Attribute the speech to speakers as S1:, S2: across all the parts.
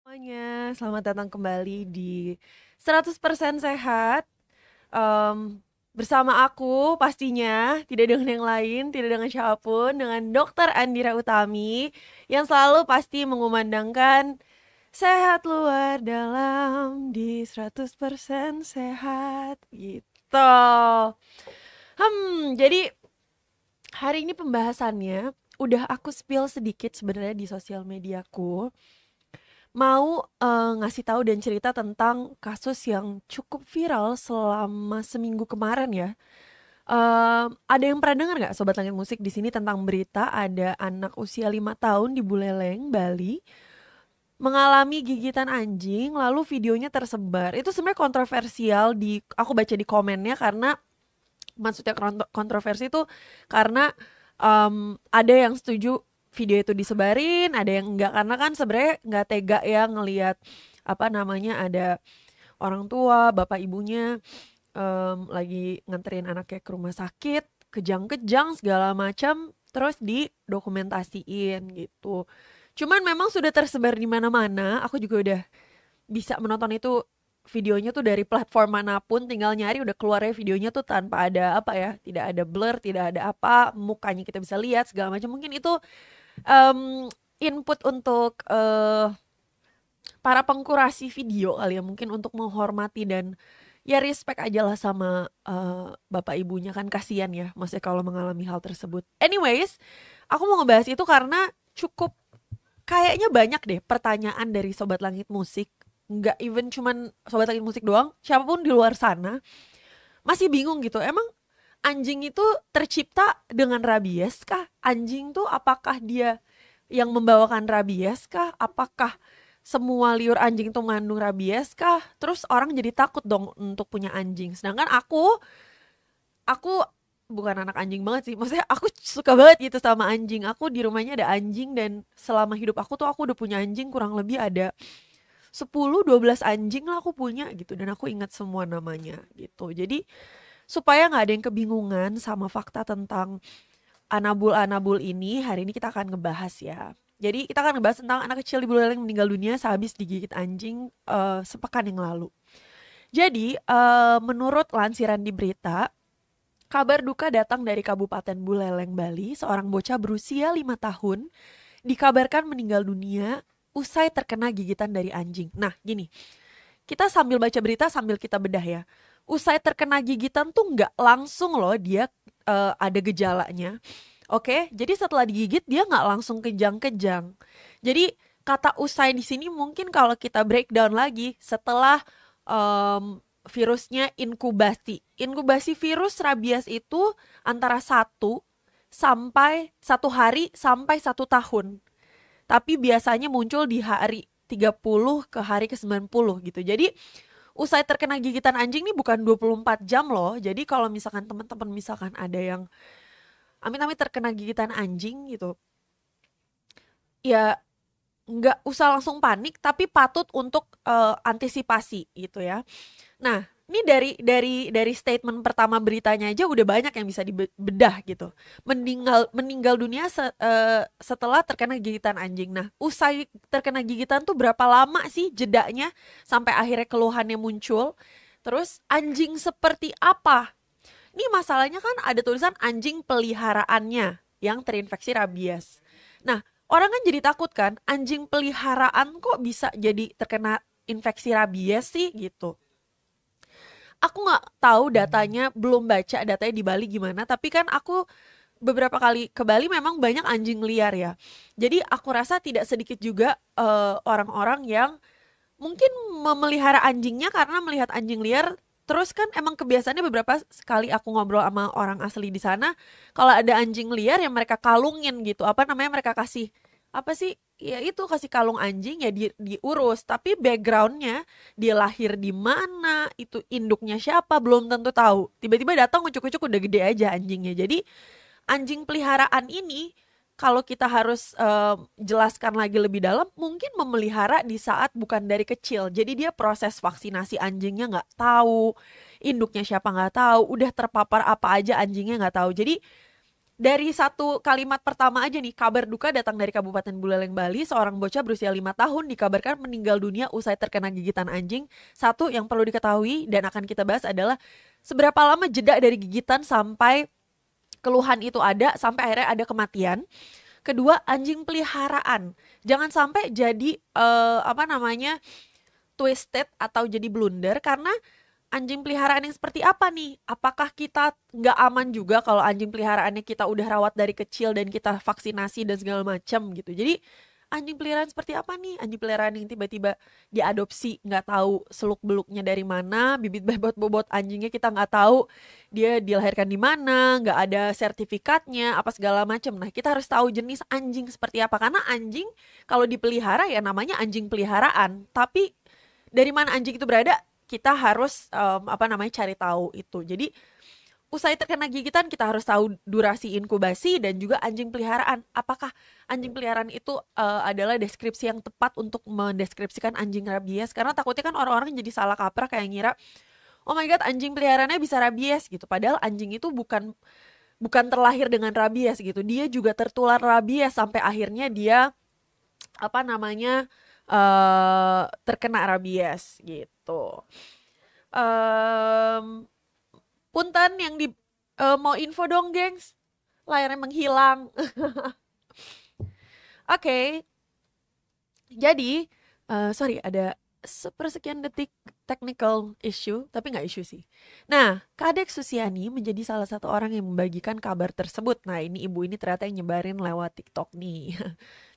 S1: Semuanya, selamat datang kembali di 100% Sehat. Bersama aku pastinya, tidak dengan yang lain, tidak dengan siapapun, dengan Dokter Andira Utami yang selalu pasti mengumandangkan sehat luar dalam di 100% sehat gitu. Jadi hari ini pembahasannya udah aku spill sedikit sebenarnya di sosial mediaku. Mau ngasih tahu dan cerita tentang kasus yang cukup viral selama seminggu kemarin ya. Ada yang pernah dengar nggak Sobat Langit Musik di sini tentang berita ada anak usia 5 tahun di Buleleng, Bali mengalami gigitan anjing lalu videonya tersebar. Itu sebenarnya kontroversial aku baca di komennya karena maksudnya kontroversi itu karena ada yang setuju video itu disebarin, ada yang enggak karena kan sebenarnya nggak tega ya ngelihat apa namanya ada orang tua, bapak ibunya lagi nganterin anaknya ke rumah sakit, kejang-kejang segala macam, terus didokumentasiin gitu. Cuman memang sudah tersebar di mana-mana. Aku juga udah bisa menonton itu videonya tuh dari platform manapun, tinggal nyari udah keluarnya videonya tuh tanpa ada apa ya, tidak ada blur, tidak ada apa, mukanya kita bisa lihat segala macam. Mungkin itu em, input untuk para pengkurasi video kali ya, mungkin untuk menghormati dan ya respect aja lah sama bapak ibunya, kan kasihan ya maksudnya kalau mengalami hal tersebut. Anyways, aku mau ngebahas itu karena cukup kayaknya banyak deh pertanyaan dari Sobat Langit Musik. Nggak even cuman Sobat Langit Musik doang, siapapun di luar sana masih bingung gitu. Emang anjing itu tercipta dengan rabies kah? Anjing tuh apakah dia yang membawakan rabies kah? Apakah semua liur anjing itu mengandung rabies kah? Terus orang jadi takut dong untuk punya anjing. Sedangkan aku bukan anak anjing banget sih. Maksudnya aku suka banget gitu sama anjing. Aku di rumahnya ada anjing dan selama hidup aku tuh aku udah punya anjing kurang lebih ada 10-12 anjing lah aku punya gitu, dan aku ingat semua namanya gitu. Jadi supaya nggak ada yang kebingungan sama fakta tentang anabul-anabul ini, hari ini kita akan ngebahas ya. Jadi kita akan ngebahas tentang anak kecil di Buleleng meninggal dunia sehabis digigit anjing sepekan yang lalu. Jadi menurut lansiran di berita, kabar duka datang dari Kabupaten Buleleng, Bali. Seorang bocah berusia 5 tahun dikabarkan meninggal dunia usai terkena gigitan dari anjing. Nah, gini, kita sambil baca berita sambil kita bedah ya. Usai terkena gigitan tuh nggak langsung loh dia ada gejalanya. Oke, jadi setelah digigit dia nggak langsung kejang-kejang. Jadi kata usai di sini mungkin kalau kita breakdown lagi setelah virusnya inkubasi. Inkubasi virus rabies itu antara 1 hari sampai 1 tahun. Tapi biasanya muncul di hari 30 ke hari ke 90 gitu. Jadi usai terkena gigitan anjing ini bukan 24 jam loh. Jadi kalau misalkan teman-teman misalkan ada yang amit-amit terkena gigitan anjing gitu, ya nggak usah langsung panik, tapi patut untuk antisipasi gitu ya. Nah, ini dari statement pertama beritanya aja udah banyak yang bisa dibedah gitu. Meninggal dunia setelah terkena gigitan anjing. Nah, usai terkena gigitan tuh berapa lama sih jedanya sampai akhirnya keluhannya muncul? Terus anjing seperti apa? Ini masalahnya kan ada tulisan anjing peliharaannya yang terinfeksi rabies. Nah, orang kan jadi takut kan, anjing peliharaan kok bisa jadi terkena infeksi rabies sih gitu. Aku nggak tahu datanya, belum baca datanya di Bali gimana, tapi kan aku beberapa kali ke Bali memang banyak anjing liar ya. Jadi aku rasa tidak sedikit juga orang-orang yang mungkin memelihara anjingnya karena melihat anjing liar. Terus kan emang kebiasaannya beberapa kali aku ngobrol sama orang asli di sana, kalau ada anjing liar yang mereka kalungin gitu, apa namanya, mereka kasih apa sih, ya itu kasih kalung anjing ya diurus, tapi backgroundnya dia lahir di mana, itu induknya siapa belum tentu tahu. Tiba-tiba datang ucuk-ucuk udah gede aja anjingnya. Jadi anjing peliharaan ini kalau kita harus jelaskan lagi lebih dalam, mungkin memelihara di saat bukan dari kecil. Jadi dia proses vaksinasi anjingnya nggak tahu, induknya siapa nggak tahu, udah terpapar apa aja anjingnya nggak tahu. Jadi Dari satu kalimat pertama aja nih, kabar duka datang dari Kabupaten Buleleng, Bali. Seorang bocah berusia 5 tahun dikabarkan meninggal dunia usai terkena gigitan anjing. Satu yang perlu diketahui dan akan kita bahas adalah seberapa lama jeda dari gigitan sampai keluhan itu ada, sampai akhirnya ada kematian. Kedua, anjing peliharaan. Jangan sampai jadi twisted atau jadi blunder karena anjing peliharaan yang seperti apa nih? Apakah kita nggak aman juga kalau anjing peliharaannya kita udah rawat dari kecil dan kita vaksinasi dan segala macam gitu. Jadi anjing peliharaan seperti apa nih? Anjing peliharaan yang tiba-tiba diadopsi, nggak tahu seluk beluknya dari mana, bibit bobot anjingnya kita nggak tahu dia dilahirkan di mana, nggak ada sertifikatnya, apa segala macam. Nah kita harus tahu jenis anjing seperti apa karena anjing kalau dipelihara ya namanya anjing peliharaan. Tapi dari mana anjing itu berada? Kita harus cari tahu itu. Jadi usai terkena gigitan kita harus tahu durasi inkubasi dan juga anjing peliharaan. Apakah anjing peliharaan itu adalah deskripsi yang tepat untuk mendeskripsikan anjing rabies? Karena takutnya kan orang-orang jadi salah kaprah kayak ngira, oh my god anjing peliharaannya bisa rabies gitu. Padahal anjing itu bukan terlahir dengan rabies gitu. Dia juga tertular rabies sampai akhirnya dia terkena rabies gitu. Punten yang mau info dong gengs, layarnya menghilang. Oke. Jadi sorry ada sepersekian detik technical issue, tapi nggak issue sih. Nah, Kadek Susiani menjadi salah satu orang yang membagikan kabar tersebut. Nah, ini ibu ini ternyata yang nyebarin lewat TikTok nih.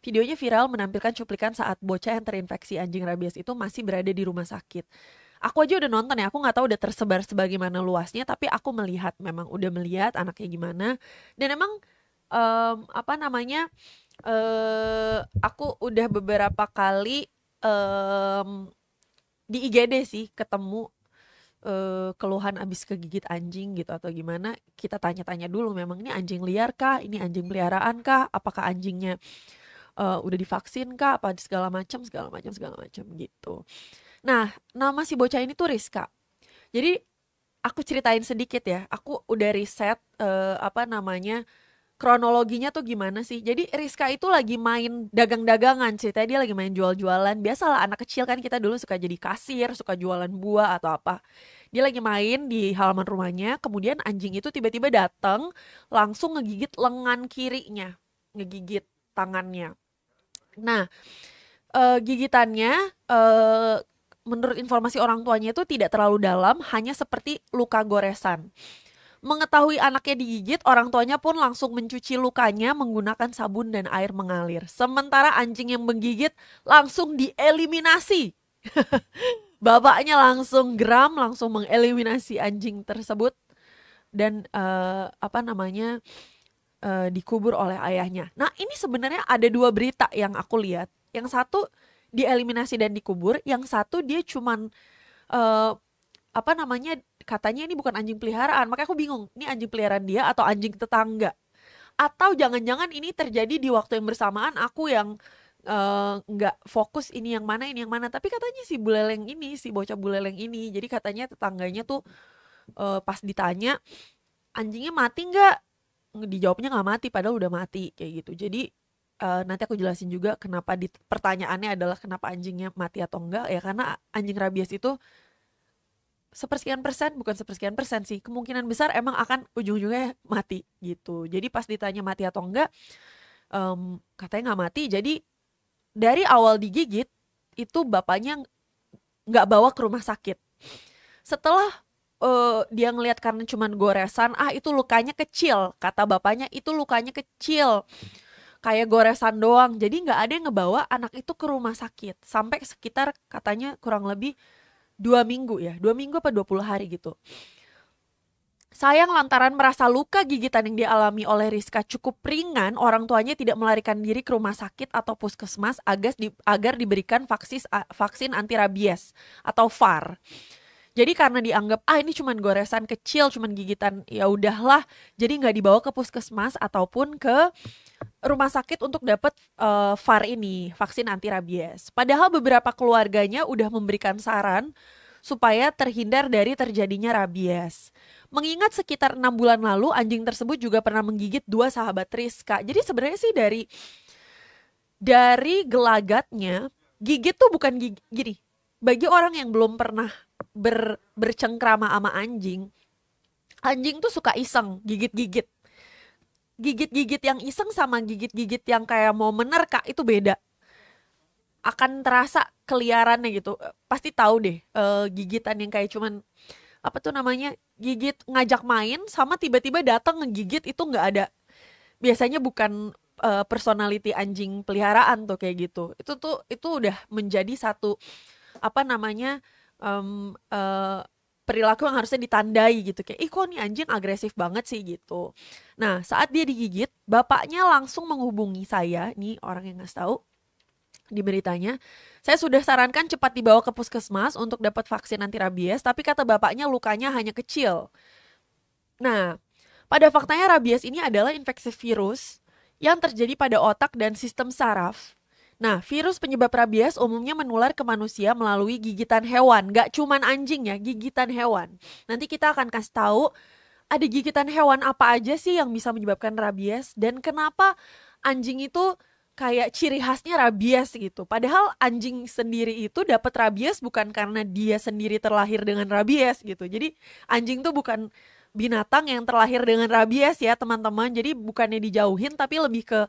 S1: Videonya viral menampilkan cuplikan saat bocah yang terinfeksi anjing rabies itu masih berada di rumah sakit. Aku aja udah nonton ya, aku nggak tahu udah tersebar sebagaimana luasnya, tapi aku memang udah melihat anaknya gimana. Dan emang aku udah beberapa kali di IGD sih ketemu keluhan abis kegigit anjing gitu atau gimana. Kita tanya-tanya dulu, memang ini anjing liar kah, ini anjing peliharaan kah, apakah anjingnya udah divaksin kah, apa segala macam gitu. Nah, nama si bocah ini tuh Rizka. Jadi aku ceritain sedikit ya, aku udah riset kronologinya tuh gimana sih. Jadi Rizka itu lagi main dagang-dagangan, ceritanya dia lagi main jual-jualan. Biasalah anak kecil kan kita dulu suka jadi kasir, suka jualan buah atau apa. Dia lagi main di halaman rumahnya, kemudian anjing itu tiba-tiba datang langsung ngegigit lengan kirinya, ngegigit tangannya. Nah, gigitannya menurut informasi orang tuanya itu tidak terlalu dalam, hanya seperti luka goresan. Mengetahui anaknya digigit, orang tuanya pun langsung mencuci lukanya menggunakan sabun dan air mengalir. Sementara anjing yang menggigit langsung dieliminasi. Bapaknya langsung geram, langsung mengeliminasi anjing tersebut dan dikubur oleh ayahnya. Nah, ini sebenarnya ada dua berita yang aku lihat. Yang satu dieliminasi dan dikubur, yang satu dia cuman katanya ini bukan anjing peliharaan. Makanya aku bingung, ini anjing peliharaan dia atau anjing tetangga? Atau jangan-jangan ini terjadi di waktu yang bersamaan aku yang nggak fokus ini yang mana. Tapi katanya si bocah buleleng ini, jadi katanya tetangganya tuh pas ditanya anjingnya mati nggak, dijawabnya nggak mati padahal udah mati kayak gitu. Jadi nanti aku jelasin juga kenapa pertanyaannya adalah kenapa anjingnya mati atau enggak ya, karena anjing rabies itu bukan sepersekian persen sih, kemungkinan besar emang akan ujung-ujungnya mati gitu. Jadi pas ditanya mati atau enggak, katanya nggak mati. Jadi dari awal digigit itu bapaknya nggak bawa ke rumah sakit. Setelah dia ngelihat karena cuman goresan, itu lukanya kecil, kata bapaknya itu lukanya kecil, kayak goresan doang. Jadi nggak ada yang ngebawa anak itu ke rumah sakit sampai sekitar katanya kurang lebih 2 minggu ya, 2 minggu apa 20 hari gitu. Sayang lantaran merasa luka gigitan yang dialami oleh Rizka cukup ringan, orang tuanya tidak melarikan diri ke rumah sakit atau puskesmas agar diberikan vaksin anti rabies atau VAR. Jadi karena dianggap ini cuman goresan kecil, cuman gigitan, ya udahlah. Jadi nggak dibawa ke puskesmas ataupun ke rumah sakit untuk dapat VAR ini, vaksin anti rabies. Padahal beberapa keluarganya udah memberikan saran supaya terhindar dari terjadinya rabies. Mengingat sekitar 6 bulan lalu, anjing tersebut juga pernah menggigit 2 sahabat Rizka. Jadi sebenarnya sih dari gelagatnya, gigit tuh bukan gini. Bagi orang yang belum pernah bercengkrama sama anjing, anjing tuh suka iseng, gigit-gigit. Gigit-gigit yang iseng sama gigit-gigit yang kayak mau menerka itu beda. Akan terasa keliarannya gitu. Pasti tahu deh, gigitan yang kayak cuman apa tuh namanya, gigit ngajak main sama tiba-tiba datang ngegigit, itu nggak ada. Biasanya bukan personality anjing peliharaan tuh kayak gitu. Itu udah menjadi satu apa namanya, perilaku yang harusnya ditandai gitu, kayak ih kok nih anjing agresif banget sih gitu. Nah, saat dia digigit, bapaknya langsung menghubungi saya, nih orang yang ngasih tahu di beritanya. Saya sudah sarankan cepat dibawa ke puskesmas untuk dapat vaksin anti rabies, tapi kata bapaknya lukanya hanya kecil. Nah, pada faktanya rabies ini adalah infeksi virus yang terjadi pada otak dan sistem saraf. Nah, virus penyebab rabies umumnya menular ke manusia melalui gigitan hewan. Gak cuman anjing ya, gigitan hewan. Nanti kita akan kasih tahu ada gigitan hewan apa aja sih yang bisa menyebabkan rabies dan kenapa anjing itu kayak ciri khasnya rabies gitu. Padahal anjing sendiri itu dapat rabies bukan karena dia sendiri terlahir dengan rabies gitu. Jadi anjing tuh bukan binatang yang terlahir dengan rabies ya teman-teman. Jadi bukannya dijauhin tapi lebih ke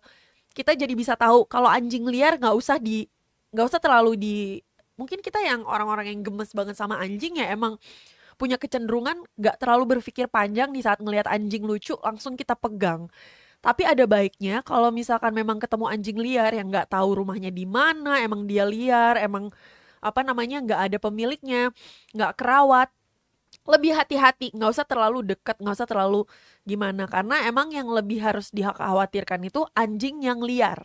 S1: kita jadi bisa tahu kalau anjing liar nggak usah terlalu di, mungkin kita yang orang-orang yang gemes banget sama anjing ya emang punya kecenderungan nggak terlalu berpikir panjang di saat ngelihat anjing lucu langsung kita pegang. Tapi ada baiknya kalau misalkan memang ketemu anjing liar yang nggak tahu rumahnya di mana, emang dia liar, emang apa namanya nggak ada pemiliknya, nggak kerawat, lebih hati-hati, nggak usah terlalu dekat, nggak usah terlalu gimana, karena emang yang lebih harus dikhawatirkan itu anjing yang liar.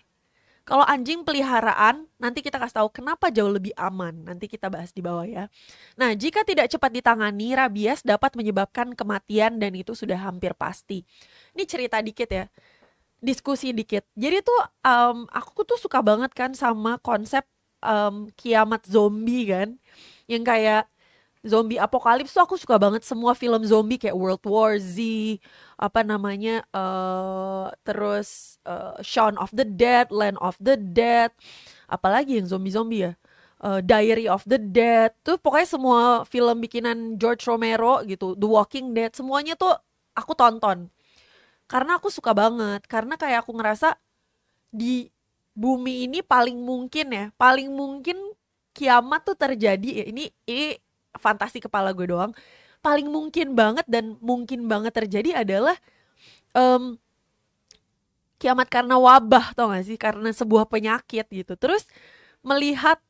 S1: Kalau anjing peliharaan, nanti kita kasih tahu kenapa jauh lebih aman. Nanti kita bahas di bawah ya. Nah, jika tidak cepat ditangani, rabies dapat menyebabkan kematian dan itu sudah hampir pasti. Ini cerita dikit ya, diskusi dikit. Jadi tuh aku tuh suka banget kan sama konsep kiamat zombie kan, yang kayak zombie apokalips tuh aku suka banget semua film zombie kayak World War Z, apa namanya, terus Shaun of the Dead, Land of the Dead, apalagi yang zombie-zombie ya, Diary of the Dead, tuh pokoknya semua film bikinan George Romero gitu, The Walking Dead, semuanya tuh aku tonton. Karena aku suka banget, karena kayak aku ngerasa di bumi ini paling mungkin kiamat tuh terjadi ya. Ini fantasi kepala gue doang. Paling mungkin banget dan mungkin banget terjadi adalah em, kiamat karena wabah, tau gak sih? Karena sebuah penyakit gitu. Terus melihat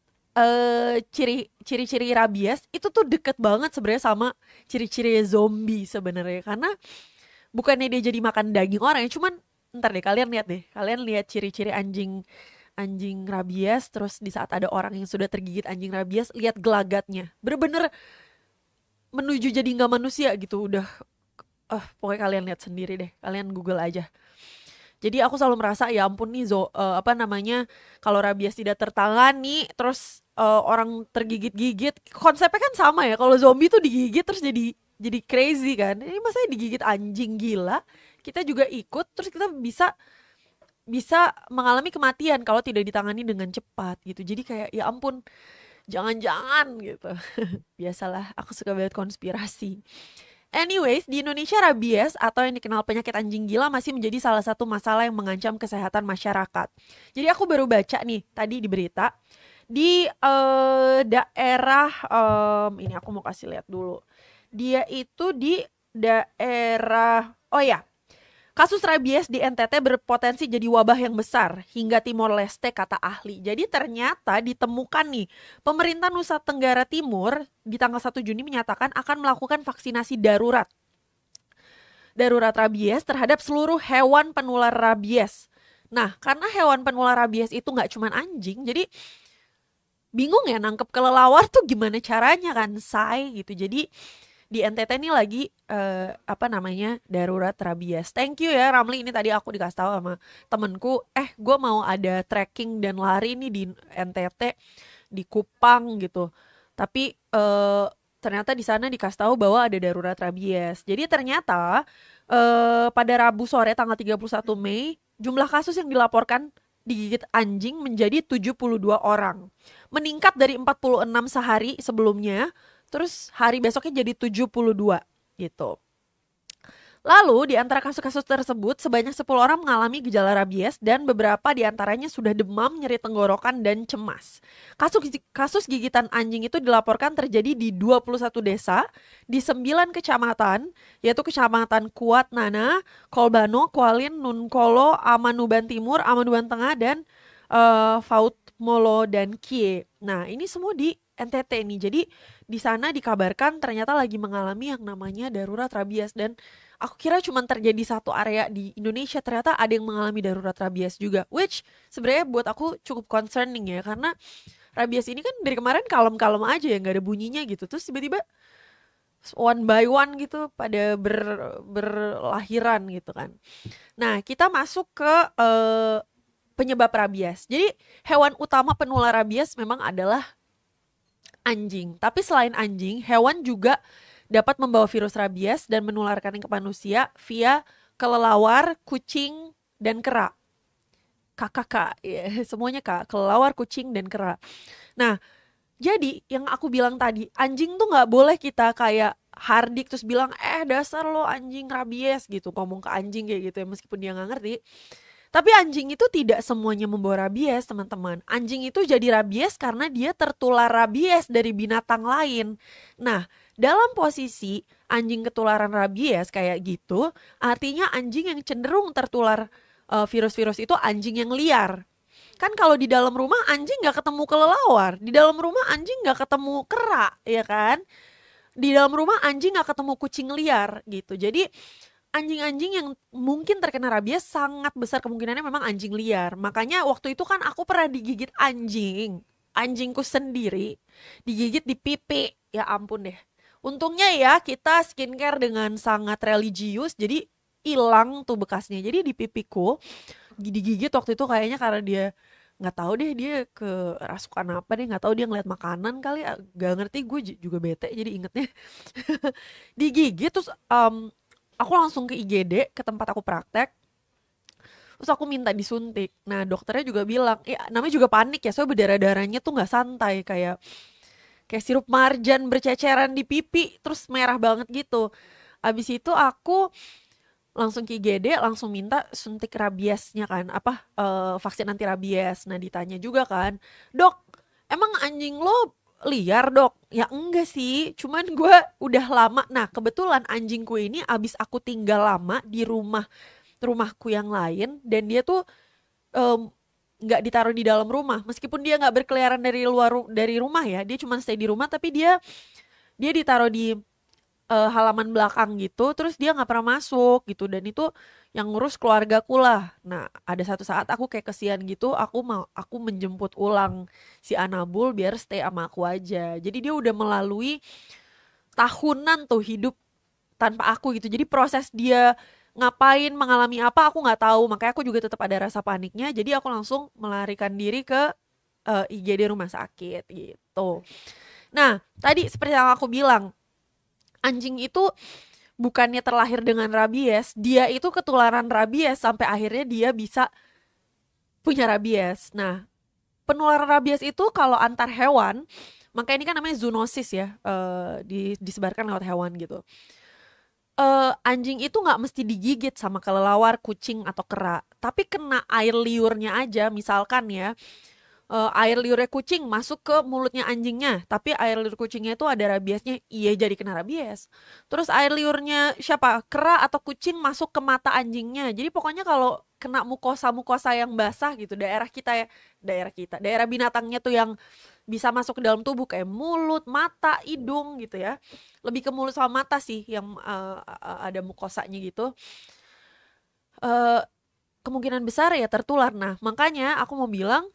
S1: ciri-ciri rabies itu tuh deket banget sebenarnya sama ciri-ciri zombie sebenarnya, karena bukannya dia jadi makan daging orang ya, cuman ntar deh kalian lihat ciri-ciri anjing anjing rabies, terus di saat ada orang yang sudah tergigit anjing rabies, lihat gelagatnya bener-bener menuju jadi nggak manusia gitu, udah pokoknya kalian lihat sendiri deh, kalian Google aja. Jadi aku selalu merasa ya ampun nih apa namanya, kalau rabies tidak tertangani terus orang tergigit-gigit, konsepnya kan sama ya, kalau zombie tuh digigit terus jadi crazy kan, ini masanya digigit anjing gila kita juga ikut, terus kita bisa bisa mengalami kematian kalau tidak ditangani dengan cepat gitu. Jadi kayak ya ampun, jangan-jangan gitu. Biasalah, aku suka banget konspirasi. Anyways, di Indonesia rabies atau yang dikenal penyakit anjing gila masih menjadi salah satu masalah yang mengancam kesehatan masyarakat. Jadi aku baru baca nih tadi di berita di daerah ini aku mau kasih lihat dulu. Dia itu di daerah, oh ya, kasus rabies di NTT berpotensi jadi wabah yang besar hingga Timor Leste, kata ahli. Jadi ternyata ditemukan nih, pemerintah Nusa Tenggara Timur di tanggal 1 Juni menyatakan akan melakukan vaksinasi darurat rabies terhadap seluruh hewan penular rabies. Nah, karena hewan penular rabies itu nggak cuma anjing, jadi bingung ya nangkep kelelawar tuh gimana caranya kan, say gitu. Jadi di NTT ini lagi apa namanya, darurat rabies. Thank you ya Ramli, ini tadi aku dikasih tahu sama temenku, gue mau ada trekking dan lari nih di NTT, di Kupang gitu. Tapi ternyata di sana dikasih tahu bahwa ada darurat rabies. Jadi ternyata pada Rabu sore tanggal 31 Mei, jumlah kasus yang dilaporkan digigit anjing menjadi 72 orang. Meningkat dari 46 sehari sebelumnya, terus hari besoknya jadi 72 gitu. Lalu, di antara kasus-kasus tersebut, sebanyak 10 orang mengalami gejala rabies dan beberapa di antaranya sudah demam, nyeri tenggorokan, dan cemas. Kasus gigitan anjing itu dilaporkan terjadi di 21 desa, di 9 kecamatan, yaitu Kecamatan Kuat Nana, Kolbano, Kualin, Nunkolo, Amanuban Timur, Amanuban Tengah, dan Faut Molo dan Kie. Nah, ini semua di NTT nih. Jadi, di sana dikabarkan ternyata lagi mengalami yang namanya darurat rabies, dan aku kira cuma terjadi satu area di Indonesia, ternyata ada yang mengalami darurat rabies juga. Which sebenarnya buat aku cukup concerning ya, karena rabies ini kan dari kemarin kalem-kalem aja ya, nggak ada bunyinya gitu. Terus tiba-tiba one by one gitu pada berlahiran gitu kan. Nah, kita masuk ke penyebab rabies. Jadi hewan utama penular rabies memang adalah anjing. Tapi selain anjing, hewan juga dapat membawa virus rabies dan menularkannya ke manusia via kelelawar, kucing, dan kera. Kak, ya, semuanya kak, kelelawar, kucing, dan kera. Nah, jadi yang aku bilang tadi, anjing tuh nggak boleh kita kayak hardik terus bilang, dasar lo anjing rabies gitu, ngomong ke anjing kayak gitu ya, meskipun dia nggak ngerti. Tapi anjing itu tidak semuanya membawa rabies, teman-teman. Anjing itu jadi rabies karena dia tertular rabies dari binatang lain. Nah, dalam posisi anjing ketularan rabies kayak gitu, artinya anjing yang cenderung tertular virus-virus itu anjing yang liar. Kan kalau di dalam rumah anjing nggak ketemu kelelawar, di dalam rumah anjing nggak ketemu kera, ya kan? Di dalam rumah anjing nggak ketemu kucing liar gitu. Jadi anjing-anjing yang mungkin terkena rabies sangat besar kemungkinannya memang anjing liar. Makanya waktu itu kan aku pernah digigit anjing. Anjingku sendiri digigit di pipi. Ya ampun deh. Untungnya ya kita skincare dengan sangat religius, jadi hilang tuh bekasnya. Jadi di pipiku digigit waktu itu kayaknya karena dia nggak tahu deh dia kerasukan apa deh, nggak tahu dia ngeliat makanan kali, gak ngerti, gue juga bete jadi ingetnya. Digigit terus aku langsung ke IGD, ke tempat aku praktek. Terus aku minta disuntik. Nah, dokternya juga bilang, namanya juga panik ya, soalnya berdarah-darahnya tuh nggak santai, kayak sirup marjan berceceran di pipi, terus merah banget gitu. Abis itu aku langsung ke IGD, langsung minta suntik rabiesnya kan, vaksin anti rabies. Nah, ditanya juga kan, dok, emang anjing lo liar dok? Ya enggak sih, cuman gue udah lama. Nah kebetulan anjingku ini abis aku tinggal lama di rumahku yang lain, dan dia tuh nggak ditaruh di dalam rumah, meskipun dia nggak berkeliaran dari rumah ya, dia cuma stay di rumah, tapi dia ditaruh di halaman belakang gitu, terus dia nggak pernah masuk gitu, dan itu yang ngurus keluargaku lah. Nah, ada satu saat aku kayak kesian gitu, aku menjemput ulang si Anabul biar stay sama aku aja. Jadi dia udah melalui tahunan tuh hidup tanpa aku gitu. Jadi proses dia ngapain, mengalami apa aku nggak tahu. Makanya aku juga tetap ada rasa paniknya. Jadi aku langsung melarikan diri ke IGD rumah sakit gitu. Nah, tadi seperti yang aku bilang, anjing itu bukannya terlahir dengan rabies, dia itu ketularan rabies sampai akhirnya dia bisa punya rabies. Nah, penularan rabies itu kalau antar hewan, maka ini kan namanya zoonosis ya, disebarkan lewat hewan gitu. Anjing itu nggak mesti digigit sama kelelawar, kucing atau kera, tapi kena air liurnya aja, misalkan ya. Air liurnya kucing masuk ke mulutnya anjingnya, tapi air liur kucingnya itu ada rabiesnya, iya jadi kena rabies. Terus air liurnya kera atau kucing masuk ke mata anjingnya, jadi pokoknya kalau kena mukosa yang basah gitu, daerah binatangnya tuh yang bisa masuk ke dalam tubuh kayak mulut, mata, hidung gitu ya, lebih ke mulut sama mata sih yang ada mukosanya gitu, kemungkinan besar ya tertular. Nah makanya aku mau bilang,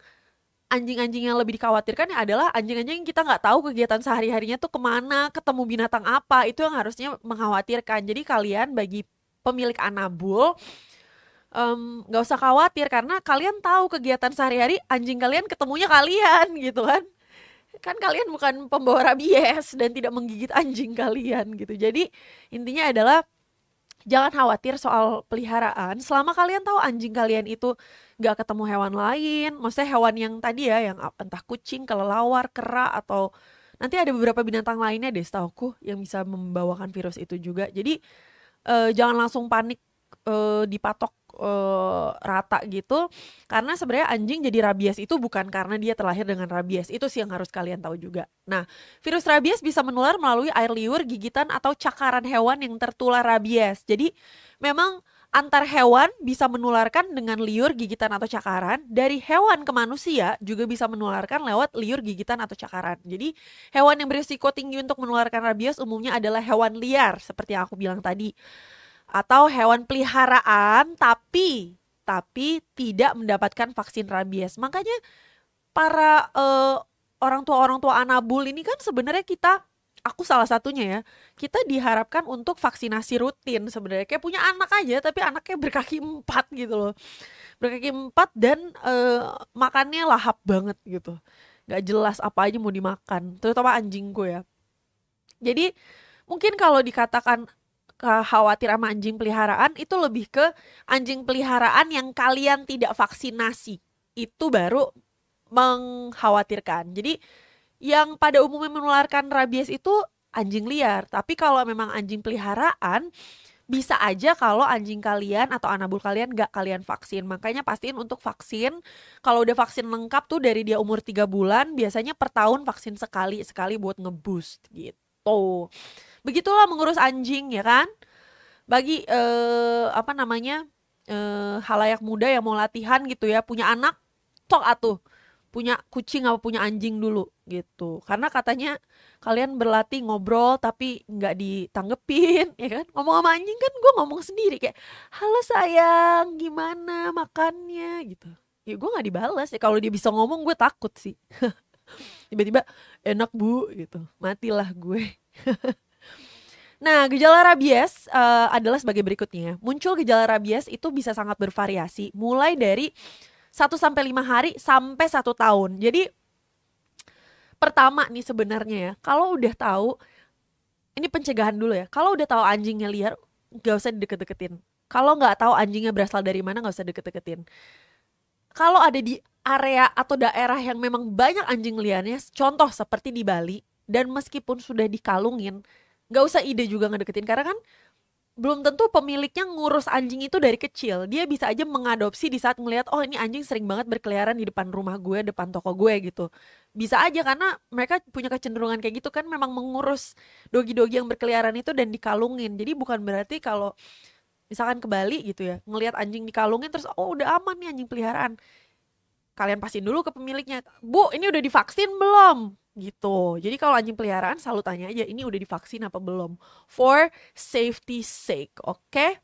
S1: anjing-anjing yang lebih dikhawatirkan adalah anjing-anjing yang kita nggak tahu kegiatan sehari-harinya tuh kemana, ketemu binatang apa, itu yang harusnya mengkhawatirkan. Jadi kalian bagi pemilik Anabul, nggak usah khawatir karena kalian tahu kegiatan sehari-hari anjing kalian ketemunya kalian gitu kan. kan kalian bukan pembawa rabies dan tidak menggigit anjing kalian gitu. Jadi intinya adalah jangan khawatir soal peliharaan selama kalian tahu anjing kalian itu nggak ketemu hewan lain. Maksudnya hewan yang tadi ya, yang entah kucing, kelelawar, kera, atau nanti ada beberapa binatang lainnya deh setauku yang bisa membawakan virus itu juga. Jadi jangan langsung panik dipatok rata gitu, karena sebenarnya anjing jadi rabies itu bukan karena dia terlahir dengan rabies. Itu sih yang harus kalian tahu juga. Nah, virus rabies bisa menular melalui air liur, gigitan, atau cakaran hewan yang tertular rabies. Jadi memang antar hewan bisa menularkan dengan liur, gigitan, atau cakaran. Dari hewan ke manusia juga bisa menularkan lewat liur, gigitan, atau cakaran. Jadi hewan yang berisiko tinggi untuk menularkan rabies umumnya adalah hewan liar seperti yang aku bilang tadi, atau hewan peliharaan tapi tidak mendapatkan vaksin rabies. Makanya para orang tua anabul ini kan sebenarnya aku salah satunya ya, kita diharapkan untuk vaksinasi rutin sebenarnya, kayak punya anak aja tapi anaknya berkaki 4 gitu loh, berkaki 4 dan makannya lahap banget gitu, nggak jelas apa aja mau dimakan, terutama anjingku ya. Jadi mungkin kalau dikatakan khawatir sama anjing peliharaan, itu lebih ke anjing peliharaan yang kalian tidak vaksinasi. Itu baru mengkhawatirkan. Jadi yang pada umumnya menularkan rabies itu anjing liar. Tapi kalau memang anjing peliharaan, bisa aja kalau anjing kalian atau anabul kalian gak kalian vaksin. Makanya pastiin untuk vaksin. Kalau udah vaksin lengkap tuh dari dia umur 3 bulan, biasanya per tahun vaksin sekali buat ngeboost gitu. Begitulah mengurus anjing ya kan. Bagi halayak muda yang mau latihan gitu ya, punya anak, sok atuh punya kucing apa punya anjing dulu gitu. Karena katanya kalian berlatih ngobrol tapi nggak ditanggepin ya kan. Ngomong sama anjing kan gue ngomong sendiri kayak, halo sayang gimana makannya gitu. Ya gue nggak dibalas ya, kalau dia bisa ngomong gue takut sih. Tiba-tiba enak bu gitu, matilah gue. Nah, gejala rabies adalah sebagai berikutnya. Muncul gejala rabies itu bisa sangat bervariasi, mulai dari 1-5 hari sampai 1 tahun. Jadi pertama nih sebenarnya ya, kalau udah tahu, ini pencegahan dulu ya. Kalau udah tahu anjingnya liar, gak usah deket-deketin. Kalau nggak tahu anjingnya berasal dari mana, gak usah deket-deketin. Kalau ada di area atau daerah yang memang banyak anjing liarnya, contoh seperti di Bali, dan meskipun sudah dikalungin, gak usah ide juga ngedeketin, karena kan belum tentu pemiliknya ngurus anjing itu dari kecil. Dia bisa aja mengadopsi di saat ngelihat, oh ini anjing sering banget berkeliaran di depan rumah gue, depan toko gue gitu. Bisa aja karena mereka punya kecenderungan kayak gitu kan, memang mengurus dogi-dogi yang berkeliaran itu dan dikalungin. Jadi bukan berarti kalau misalkan ke Bali gitu ya, ngelihat anjing dikalungin terus oh udah aman nih anjing peliharaan. Kalian pastiin dulu ke pemiliknya, Bu ini udah divaksin belum? Gitu. Jadi kalau anjing peliharaan selalu tanya aja, ini udah divaksin apa belum? For safety sake, oke?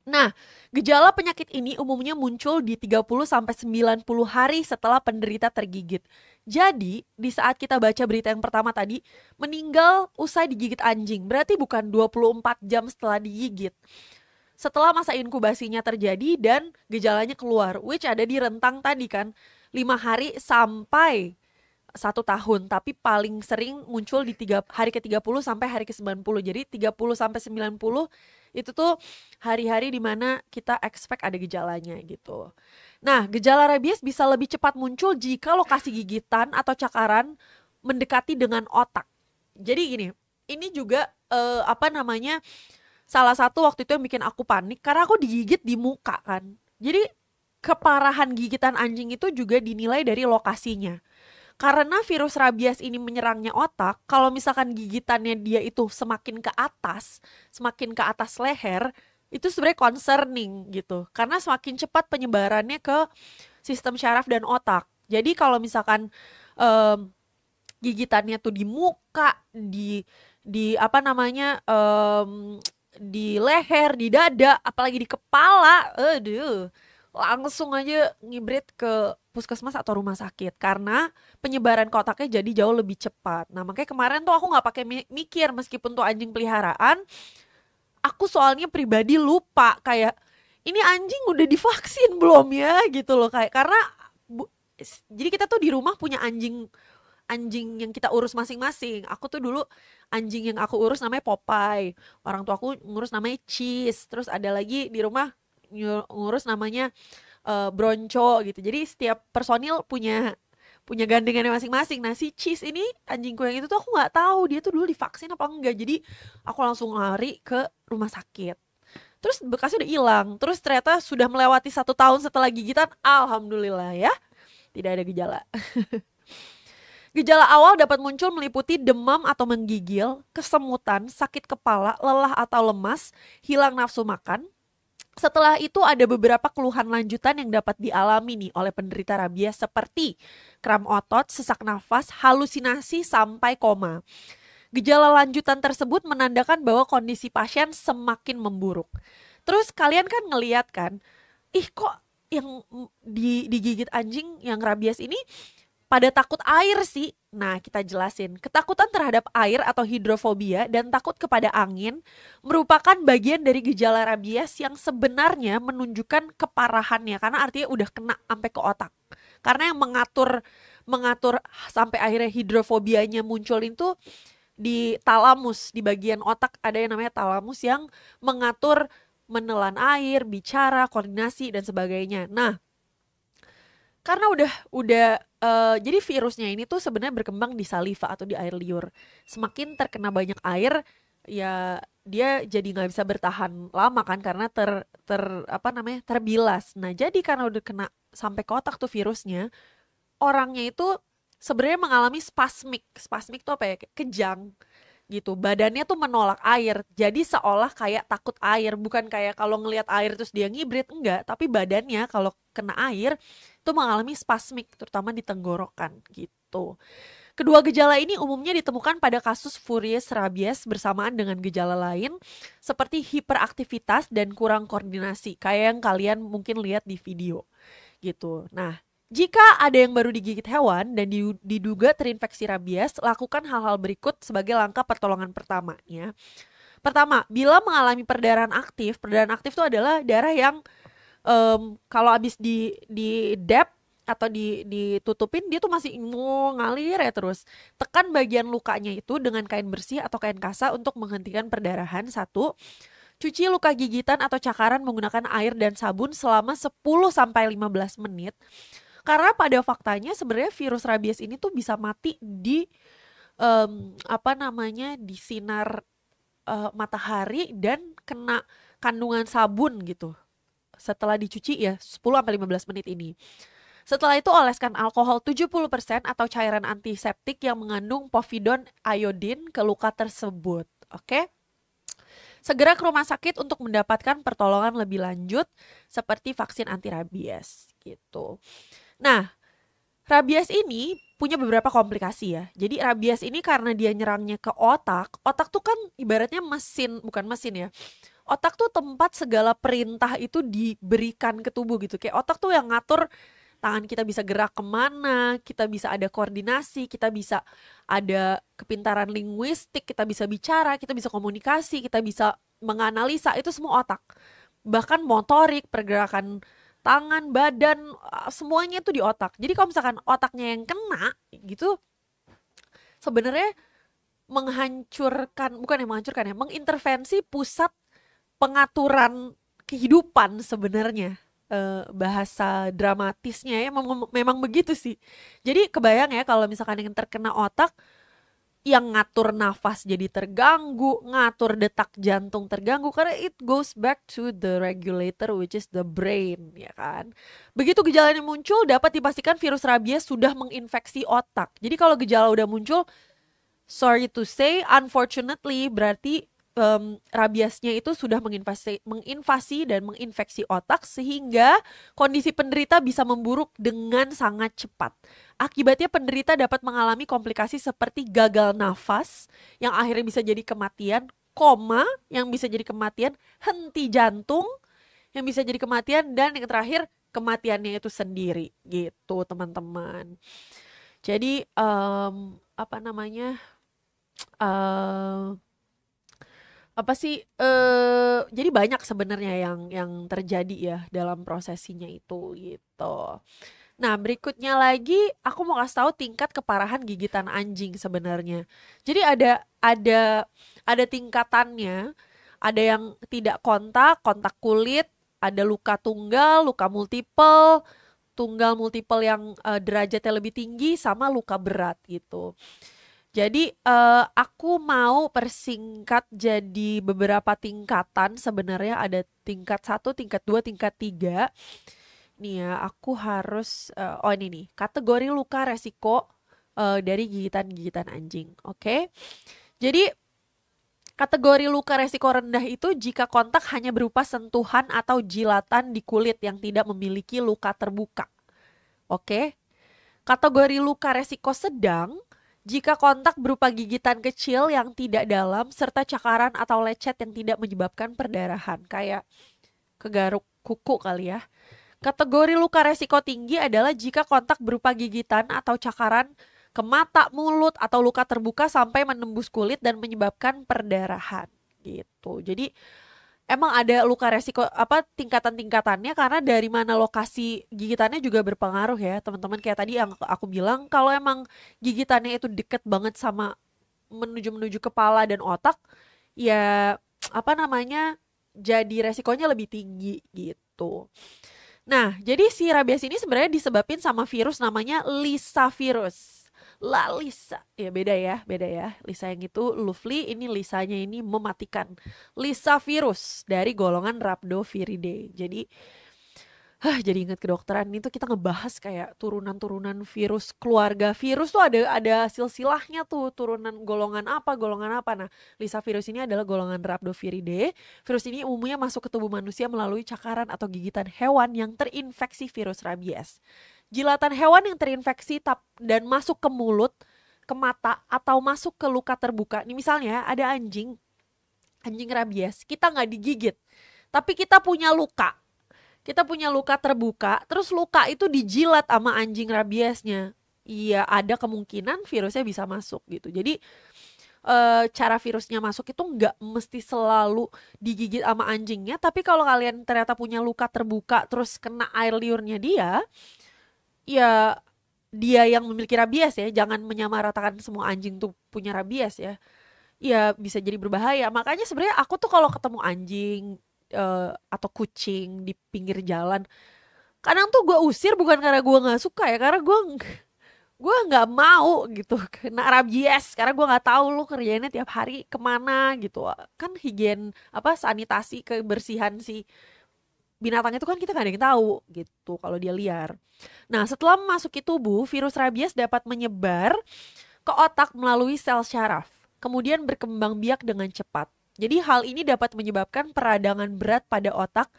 S1: Nah, gejala penyakit ini umumnya muncul di 30-90 hari setelah penderita tergigit. Jadi, di saat kita baca berita yang pertama tadi, meninggal usai digigit anjing, berarti bukan 24 jam setelah digigit. Setelah masa inkubasinya terjadi dan gejalanya keluar, which ada di rentang tadi kan, 5 hari sampai 1 tahun, tapi paling sering muncul di hari ke-30 sampai hari ke-90. Jadi 30 sampai 90 itu tuh hari-hari dimana kita expect ada gejalanya gitu. Nah, gejala rabies bisa lebih cepat muncul jika lokasi gigitan atau cakaran mendekati dengan otak. Jadi gini, ini juga salah satu waktu itu yang bikin aku panik karena aku digigit di muka kan. Jadi keparahan gigitan anjing itu juga dinilai dari lokasinya. Karena virus rabies ini menyerangnya otak, kalau misalkan gigitannya dia itu semakin ke atas leher, itu sebenarnya concerning gitu. Karena semakin cepat penyebarannya ke sistem syaraf dan otak. Jadi kalau misalkan gigitannya tuh di muka, di di leher, di dada, apalagi di kepala, langsung aja ngibrit ke puskesmas atau rumah sakit karena penyebaran ke otaknya jadi jauh lebih cepat. Nah makanya kemarin tuh aku nggak pakai mikir meskipun tuh anjing peliharaan, aku soalnya pribadi lupa kayak ini anjing udah divaksin belum ya gitu loh, kayak karena jadi kita tuh di rumah punya anjing anjing yang kita urus masing-masing. Aku tuh dulu anjing yang aku urus namanya Popeye, orang tua aku ngurus namanya Cheese, terus ada lagi di rumah ngurus namanya Bronco gitu. Jadi setiap personil punya punya gandengannya masing-masing. Nah, si Cheese ini anjingku yang itu tuh aku nggak tahu dia tuh dulu divaksin apa enggak. Jadi aku langsung lari ke rumah sakit. Terus bekasnya udah hilang. Terus ternyata sudah melewati 1 tahun setelah gigitan. Alhamdulillah ya, tidak ada gejala. Gejala awal dapat muncul meliputi demam atau menggigil, kesemutan, sakit kepala, lelah atau lemas, hilang nafsu makan. Setelah itu ada beberapa keluhan lanjutan yang dapat dialami nih oleh penderita rabies seperti kram otot, sesak nafas, halusinasi, sampai koma. Gejala lanjutan tersebut menandakan bahwa kondisi pasien semakin memburuk. Terus kalian kan ngeliat kan, ih kok yang digigit anjing yang rabies ini pada takut air sih. Nah, kita jelasin. Ketakutan terhadap air atau hidrofobia dan takut kepada angin merupakan bagian dari gejala rabies yang sebenarnya menunjukkan keparahannya karena artinya udah kena sampai ke otak. Karena yang mengatur mengatur sampai akhirnya hidrofobianya muncul itu di talamus, di bagian otak ada yang namanya talamus yang mengatur menelan air, bicara, koordinasi dan sebagainya. Nah, karena jadi virusnya ini tuh sebenarnya berkembang di saliva atau di air liur. Semakin terkena banyak air, ya dia jadi nggak bisa bertahan lama kan karena terbilas. Nah, jadi karena udah kena sampai ke otak tuh virusnya, orangnya itu sebenarnya mengalami spasmik. Spasmik tuh apa ya? Kayak kejang gitu. Badannya tuh menolak air. Jadi seolah kayak takut air, bukan kayak kalau ngelihat air terus dia ngibrit, enggak, tapi badannya kalau kena air itu mengalami spasmik terutama di tenggorokan gitu. Kedua gejala ini umumnya ditemukan pada kasus Furies rabies bersamaan dengan gejala lain seperti hiperaktivitas dan kurang koordinasi kayak yang kalian mungkin lihat di video gitu. Nah, jika ada yang baru digigit hewan dan diduga terinfeksi rabies, lakukan hal-hal berikut sebagai langkah pertolongan pertamanya. Pertama, bila mengalami perdarahan aktif itu adalah darah yang kalau habis di dab atau ditutupin dia tuh masih ngalir ya terus. Tekan bagian lukanya itu dengan kain bersih atau kain kasa untuk menghentikan perdarahan. Satu, cuci luka gigitan atau cakaran menggunakan air dan sabun selama 10-15 menit. Karena pada faktanya sebenarnya virus rabies ini tuh bisa mati di di sinar matahari dan kena kandungan sabun gitu. Setelah dicuci ya 10-15 menit ini. Setelah itu oleskan alkohol 70% atau cairan antiseptik yang mengandung povidone iodine ke luka tersebut. Oke? Segera ke rumah sakit untuk mendapatkan pertolongan lebih lanjut seperti vaksin anti rabies gitu. Nah, rabies ini punya beberapa komplikasi ya. Jadi rabies ini karena dia nyerangnya ke otak, otak tuh kan ibaratnya mesin, bukan mesin ya. Otak tuh tempat segala perintah itu diberikan ke tubuh gitu. Kayak otak tuh yang ngatur tangan kita bisa gerak kemana, kita bisa ada koordinasi, kita bisa ada kepintaran linguistik, kita bisa bicara, kita bisa komunikasi, kita bisa menganalisa, itu semua otak. Bahkan motorik, pergerakan tangan, badan, semuanya itu di otak. Jadi kalau misalkan otaknya yang kena gitu, sebenarnya mengintervensi pusat pengaturan kehidupan sebenarnya. Bahasa dramatisnya ya memang begitu sih. Jadi kebayang ya kalau misalkan yang terkena otak, yang ngatur nafas jadi terganggu, ngatur detak jantung terganggu karena it goes back to the regulator which is the brain, ya kan. Begitu gejala ini muncul, dapat dipastikan virus rabies sudah menginfeksi otak. Jadi kalau gejala udah muncul, sorry to say, unfortunately berarti rabiesnya itu sudah menginvasi dan menginfeksi otak sehingga kondisi penderita bisa memburuk dengan sangat cepat. Akibatnya penderita dapat mengalami komplikasi seperti gagal nafas yang akhirnya bisa jadi kematian, koma yang bisa jadi kematian, henti jantung yang bisa jadi kematian, dan yang terakhir kematiannya itu sendiri gitu teman-teman. Jadi jadi banyak sebenarnya yang terjadi ya dalam prosesinya itu gitu. Nah, berikutnya lagi aku mau kasih tahu tingkat keparahan gigitan anjing sebenarnya. Jadi ada tingkatannya. Ada yang tidak kontak, kontak kulit, ada luka tunggal, luka multiple, tunggal multiple yang derajatnya lebih tinggi sama luka berat gitu. Jadi aku mau persingkat jadi beberapa tingkatan. Sebenarnya ada tingkat satu, tingkat 2, tingkat 3. Nih ya, aku harus oh ini nih, kategori luka resiko dari gigitan-gigitan anjing. Oke. Jadi kategori luka resiko rendah itu jika kontak hanya berupa sentuhan atau jilatan di kulit yang tidak memiliki luka terbuka. Oke. Kategori luka resiko sedang jika kontak berupa gigitan kecil yang tidak dalam serta cakaran atau lecet yang tidak menyebabkan perdarahan, kayak kegaruk kuku kali ya. Kategori luka resiko tinggi adalah jika kontak berupa gigitan atau cakaran ke mata, mulut, atau luka terbuka sampai menembus kulit dan menyebabkan perdarahan gitu. Jadi emang ada luka resiko apa tingkatan-tingkatannya karena dari mana lokasi gigitannya juga berpengaruh ya teman-teman. Kayak tadi yang aku bilang, kalau emang gigitannya itu deket banget sama menuju kepala dan otak, ya apa namanya, jadi resikonya lebih tinggi gitu. Nah, jadi si rabies ini sebenarnya disebabin sama virus namanya Lisa virus. La Lisa, ya beda ya, beda ya. Lisa yang itu lovely, ini Lisanya ini mematikan. Lisa virus dari golongan Rhabdoviridae. Jadi jadi ingat kedokteran itu kita ngebahas kayak turunan-turunan virus, keluarga virus tuh ada silsilahnya tuh, turunan golongan apa, golongan apa. Nah, Lisa virus ini adalah golongan Rhabdoviridae. Virus ini umumnya masuk ke tubuh manusia melalui cakaran atau gigitan hewan yang terinfeksi virus rabies. Jilatan hewan yang terinfeksi dan masuk ke mulut, ke mata, atau masuk ke luka terbuka. Ini misalnya ada anjing rabies, kita nggak digigit, tapi kita punya luka terbuka, terus luka itu dijilat sama anjing rabiesnya. Iya, ada kemungkinan virusnya bisa masuk gitu. Jadi cara virusnya masuk itu nggak mesti selalu digigit sama anjingnya, tapi kalau kalian ternyata punya luka terbuka terus kena air liurnya dia, ya dia yang memiliki rabies ya, jangan menyamaratakan semua anjing tuh punya rabies ya. Ya bisa jadi berbahaya. Makanya sebenarnya aku tuh kalau ketemu anjing atau kucing di pinggir jalan, kadang tuh gue usir bukan karena gue nggak suka ya, karena gue nggak mau gitu kena rabies, karena gue nggak tahu lu kerjainnya tiap hari kemana gitu kan, higien apa sanitasi kebersihan si binatang itu kan kita nggak ada yang tahu gitu kalau dia liar. Nah, setelah memasuki tubuh, virus rabies dapat menyebar ke otak melalui sel syaraf, kemudian berkembang biak dengan cepat. Jadi hal ini dapat menyebabkan peradangan berat pada otak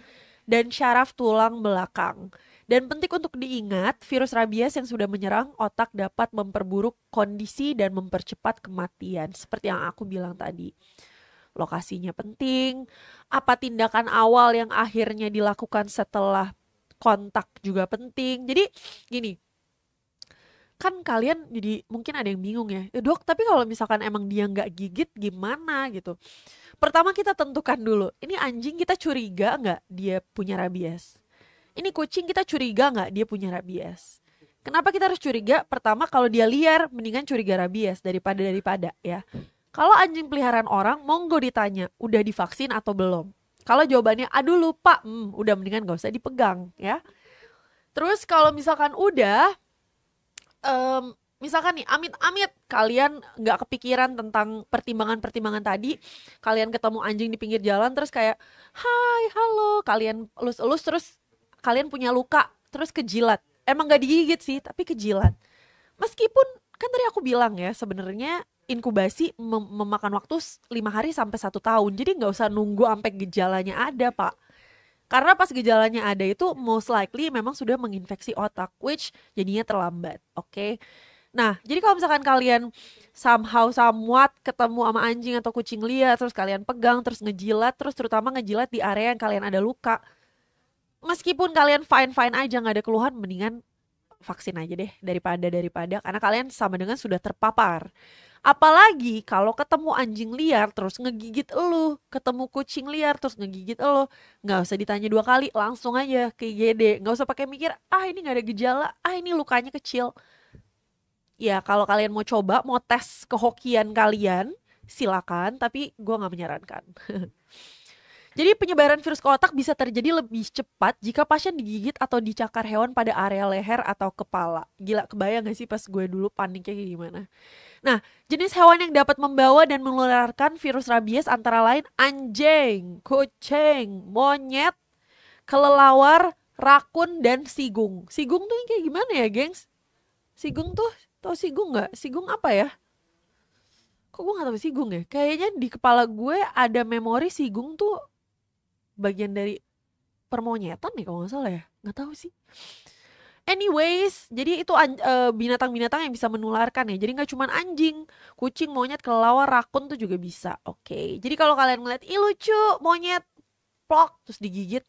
S1: dan syaraf tulang belakang. Dan penting untuk diingat, virus rabies yang sudah menyerang otak dapat memperburuk kondisi dan mempercepat kematian. Seperti yang aku bilang tadi. Lokasinya penting, apa tindakan awal yang akhirnya dilakukan setelah kontak juga penting. Jadi gini, kan kalian jadi mungkin ada yang bingung ya, dok tapi kalau misalkan emang dia nggak gigit gimana gitu. Pertama kita tentukan dulu, ini anjing kita curiga nggak dia punya rabies, ini kucing kita curiga nggak dia punya rabies. Kenapa kita harus curiga? Pertama, kalau dia liar mendingan curiga rabies daripada ya. Kalau anjing peliharaan orang, monggo ditanya udah divaksin atau belum. Kalau jawabannya aduh lupa, udah mendingan gak usah dipegang ya. Terus kalau misalkan udah misalkan nih amit-amit kalian nggak kepikiran tentang pertimbangan-pertimbangan tadi, kalian ketemu anjing di pinggir jalan terus kayak hai halo, kalian elus-elus terus kalian punya luka terus kejilat, emang nggak digigit sih tapi kejilat, meskipun kan tadi aku bilang ya sebenarnya inkubasi memakan waktu 5 hari sampai 1 tahun, jadi nggak usah nunggu sampai gejalanya ada pak. Karena pas gejalanya ada itu most likely memang sudah menginfeksi otak, which jadinya terlambat, oke? Nah, jadi kalau misalkan kalian somehow somewhat ketemu sama anjing atau kucing liar, terus kalian pegang, terus ngejilat, terus terutama ngejilat di area yang kalian ada luka, meskipun kalian fine-fine aja nggak ada keluhan, mendingan vaksin aja deh daripada karena kalian sama dengan sudah terpapar. Apalagi kalau ketemu anjing liar terus ngegigit elu, ketemu kucing liar terus ngegigit elu, nggak usah ditanya dua kali, langsung aja ke IGD. Nggak usah pakai mikir, ah ini nggak ada gejala, ah ini lukanya kecil. Ya kalau kalian mau coba, mau tes kehokian kalian, silakan. Tapi gue nggak menyarankan. Jadi penyebaran virus ke otak bisa terjadi lebih cepat jika pasien digigit atau dicakar hewan pada area leher atau kepala. Gila, kebayang gak sih pas gue dulu paniknya kayak gimana? Nah, jenis hewan yang dapat membawa dan menularkan virus rabies antara lain anjing, kucing, monyet, kelelawar, rakun, dan sigung. Sigung tuh yang kayak gimana ya, gengs? Sigung tuh, tau sigung nggak? Sigung apa ya? Kok gue gak tau sigung ya? Kayaknya di kepala gue ada memori sigung tuh bagian dari permonyetan nih kalau nggak salah ya. Nggak tahu sih. Anyways, jadi itu binatang-binatang yang bisa menularkan ya. Jadi nggak cuma anjing, kucing, monyet, kelelawar, rakun tuh juga bisa. Oke. Jadi kalau kalian ngeliat, ih lucu, monyet, plok, terus digigit,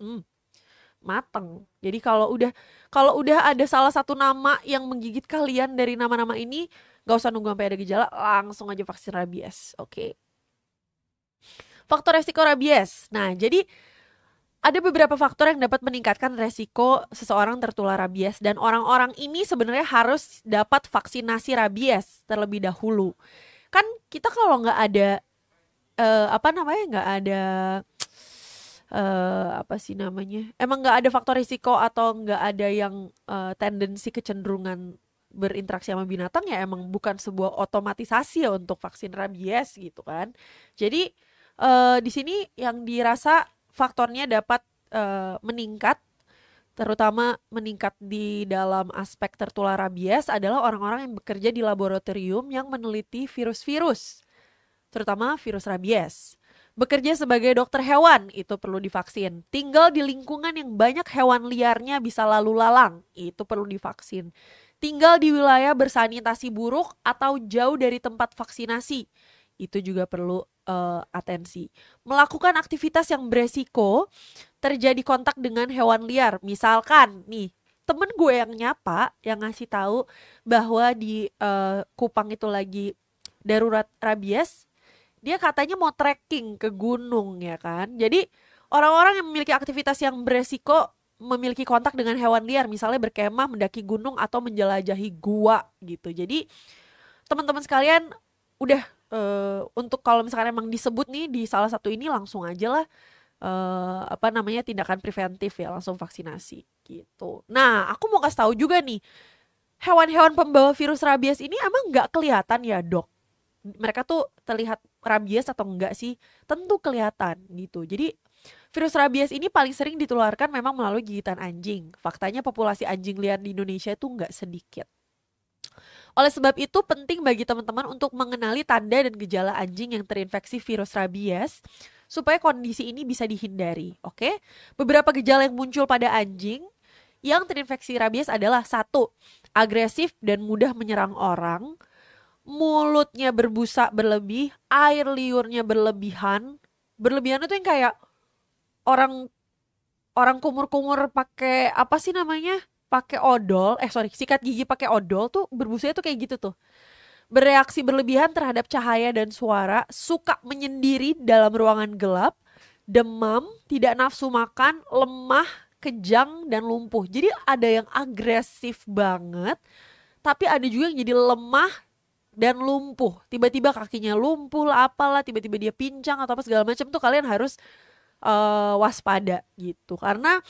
S1: mateng. Jadi kalau udah ada salah satu nama yang menggigit kalian dari nama-nama ini, nggak usah nunggu sampai ada gejala, langsung aja vaksin rabies. Oke. Faktor resiko rabies. Nah, jadi ada beberapa faktor yang dapat meningkatkan resiko seseorang tertular rabies dan orang-orang ini sebenarnya harus dapat vaksinasi rabies terlebih dahulu. Kan kita kalau nggak ada nggak ada apa sih namanya? Emang nggak ada faktor risiko atau nggak ada yang tendensi kecenderungan berinteraksi sama binatang, ya emang bukan sebuah otomatisasi ya untuk vaksin rabies gitu kan. Jadi di sini yang dirasa faktornya dapat meningkat, terutama meningkat di dalam aspek tertular rabies adalah orang-orang yang bekerja di laboratorium yang meneliti virus-virus, terutama virus rabies. Bekerja sebagai dokter hewan, itu perlu divaksin. Tinggal di lingkungan yang banyak hewan liarnya bisa lalu lalang, itu perlu divaksin. Tinggal di wilayah bersanitasi buruk atau jauh dari tempat vaksinasi, itu juga perlu atensi. Melakukan aktivitas yang beresiko terjadi kontak dengan hewan liar. Misalkan nih, temen gue yang nyapa, yang ngasih tahu bahwa di Kupang itu lagi darurat rabies. Dia katanya mau trekking ke gunung ya kan. Jadi orang-orang yang memiliki aktivitas yang beresiko memiliki kontak dengan hewan liar, misalnya berkemah, mendaki gunung, atau menjelajahi gua gitu. Jadi teman-teman sekalian udah untuk kalau misalkan emang disebut nih di salah satu ini, langsung aja lah tindakan preventif ya, langsung vaksinasi gitu. Nah, aku mau kasih tahu juga nih, hewan-hewan pembawa virus rabies ini emang nggak kelihatan ya dok? Mereka tuh terlihat rabies atau enggak sih? Tentu kelihatan gitu. Jadi virus rabies ini paling sering ditularkan memang melalui gigitan anjing. Faktanya populasi anjing liar di Indonesia itu nggak sedikit. Oleh sebab itu penting bagi teman-teman untuk mengenali tanda dan gejala anjing yang terinfeksi virus rabies supaya kondisi ini bisa dihindari, oke? Beberapa gejala yang muncul pada anjing yang terinfeksi rabies adalah: 1. Agresif dan mudah menyerang orang, mulutnya berbusa berlebih, air liurnya berlebihan. Berlebihan itu yang kayak orang orang kumur-kumur pakai apa sih namanya? Pakai odol, sikat gigi pakai odol tuh berbusanya tuh kayak gitu tuh. Bereaksi berlebihan terhadap cahaya dan suara, suka menyendiri dalam ruangan gelap, demam, tidak nafsu makan, lemah, kejang, dan lumpuh. Jadi ada yang agresif banget, tapi ada juga yang jadi lemah dan lumpuh. Tiba-tiba kakinya lumpuh lah, apalah, tiba-tiba dia pincang atau apa segala macam tuh, kalian harus waspada gitu. Karena